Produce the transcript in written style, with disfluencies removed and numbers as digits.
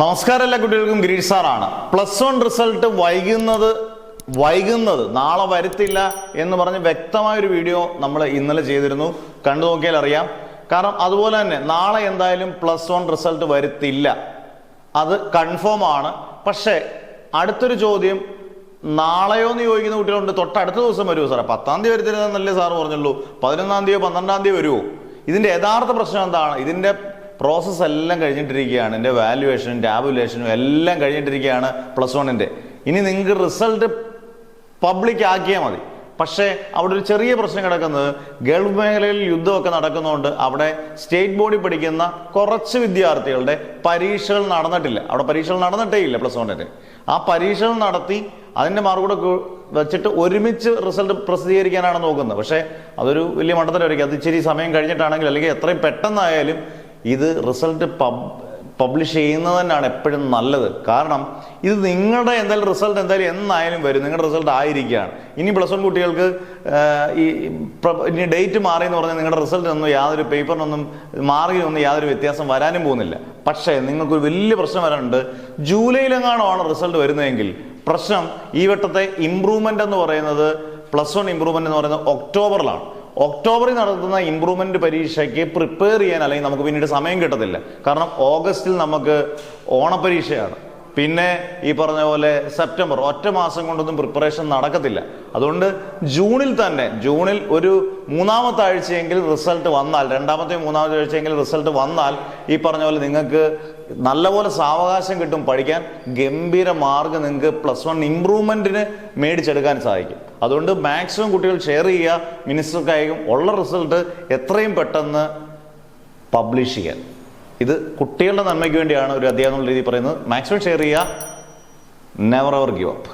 നമസ്കാരം എല്ലാ കുട്ടികൾക്കും ഗിരീഷ് സാറാണ്. +1 റിസൾട്ട് വൈകുന്നത് നാളെ വരുത്തില്ല എന്ന് പറഞ്ഞ് വ്യക്തമായൊരു വീഡിയോ നമ്മൾ ഇന്നലെ ചെയ്തിരുന്നു. കണ്ടു നോക്കിയാൽ അറിയാം. കാരണം അതുപോലെ തന്നെ നാളെ എന്തായാലും +1 റിസൾട്ട് വരുത്തില്ല, അത് കൺഫേം ആണ്. പക്ഷേ അടുത്തൊരു ചോദ്യം, നാളെയോ എന്ന് ചോദിക്കുന്ന കുട്ടികളുണ്ട്. തൊട്ടടുത്ത ദിവസം വരുമോ സാറേ? 10-ാം തീയതി വരുത്തരുതെന്നല്ലേ സാറ് പറഞ്ഞുള്ളൂ. 11-ാം തീയതിയോ 12-ാം തീയതി വരുമോ? ഇതിന്റെ യഥാർത്ഥ പ്രശ്നം എന്താണ്? ഇതിന്റെ പ്രോസസ്സ് എല്ലാം കഴിഞ്ഞിട്ടിരിക്കുകയാണ്. എൻ്റെ വാല്യുവേഷനും ടാബുലേഷനും എല്ലാം കഴിഞ്ഞിട്ടിരിക്കുകയാണ് +1-ന്റെ. ഇനി നിങ്ങൾക്ക് റിസൾട്ട് പബ്ലിക് ആക്കിയാൽ മതി. പക്ഷേ അവിടെ ഒരു ചെറിയ പ്രശ്നം കിടക്കുന്നത്, ഗൾഫ് മേഖലയിൽ യുദ്ധമൊക്കെ നടക്കുന്നതുകൊണ്ട് അവിടെ സ്റ്റേറ്റ് ബോർഡിൽ പഠിക്കുന്ന കുറച്ച് വിദ്യാർത്ഥികളുടെ പരീക്ഷകൾ നടന്നിട്ടില്ല. അവിടെ പരീക്ഷകൾ നടന്നിട്ടേ ഇല്ല +1-ന്റെ. ആ പരീക്ഷകൾ നടത്തി അതിൻ്റെ മാർക്കൂടെ വെച്ചിട്ട് ഒരുമിച്ച് റിസൾട്ട് പ്രസിദ്ധീകരിക്കാനാണ് നോക്കുന്നത്. പക്ഷേ അതൊരു വലിയ മണ്ടത്തരമായിരിക്കും. അത് ഇച്ചിരി സമയം കഴിഞ്ഞിട്ടാണെങ്കിൽ, അല്ലെങ്കിൽ എത്രയും പെട്ടെന്നായാലും ഇത് റിസൾട്ട് പബ്ലിഷ് ചെയ്യുന്നത് തന്നെയാണ് എപ്പോഴും നല്ലത്. കാരണം ഇത് നിങ്ങളുടെ എന്തായാലും റിസൾട്ട് എന്തായാലും എന്നായാലും വരും. നിങ്ങളുടെ റിസൾട്ട് ആയിരിക്കുകയാണ്. ഇനി +1 കുട്ടികൾക്ക് ഇനി ഡേറ്റ് മാറി എന്ന് പറഞ്ഞാൽ നിങ്ങളുടെ റിസൾട്ടിനൊന്നും യാതൊരു പേപ്പറിനൊന്നും മാറിയൊന്നും യാതൊരു വ്യത്യാസം വരാനും പോകുന്നില്ല. പക്ഷേ നിങ്ങൾക്കൊരു വലിയ പ്രശ്നം വരാനുണ്ട്. ജൂലൈയിലെങ്ങാണോ റിസൾട്ട് വരുന്നതെങ്കിൽ പ്രശ്നം, ഈ വട്ടത്തെ ഇംപ്രൂവ്മെന്റ് എന്ന് പറയുന്നത്, +1 ഇംപ്രൂവ്മെന്റ് എന്ന് പറയുന്നത് ഒക്ടോബറിലാണ്. ഒക്ടോബറിൽ നടത്തുന്ന ഇംപ്രൂവ്മെന്റ് പരീക്ഷയ്ക്ക് പ്രിപ്പയർ ചെയ്യാൻ അല്ലെങ്കിൽ നമുക്ക് പിന്നീട് സമയം കിട്ടത്തില്ല. കാരണം ഓഗസ്റ്റിൽ നമുക്ക് ഓണപരീക്ഷയാണ്. പിന്നെ ഈ പറഞ്ഞ പോലെ സെപ്റ്റംബർ, ഒറ്റ മാസം കൊണ്ടൊന്നും പ്രിപ്പറേഷൻ നടക്കത്തില്ല. അതുകൊണ്ട് ജൂണിൽ ഒരു 3-ാമത്തെ ആഴ്ചയെങ്കിൽ റിസൾട്ട് വന്നാൽ, 2-ാമത്തെ 3-ാമത്തെ ആഴ്ചയെങ്കിൽ റിസൾട്ട് വന്നാൽ ഈ പറഞ്ഞ പോലെ നിങ്ങൾക്ക് നല്ലപോലെ സാവകാശം കിട്ടും പഠിക്കാൻ. ഗംഭീര മാർക്ക് നിങ്ങൾക്ക് +1 ഇംപ്രൂവ്മെന്റിന് മേടിച്ചെടുക്കാൻ സാധിക്കും. അതുകൊണ്ട് മാക്സിമം കുട്ടികൾ ഷെയർ ചെയ്യുക. മിനിസ്റ്റർക്കായും ഉള്ള റിസൾട്ട് എത്രയും പെട്ടെന്ന് പബ്ലിഷ് ചെയ്യാൻ. ഇത് കുട്ടികളുടെ നന്മയ്ക്ക് വേണ്ടിയാണ് ഒരു അധ്യാപന രീതി പറയുന്നത്. മാക്സിമം ഷെയർ ചെയ്യുക. Never ever give up.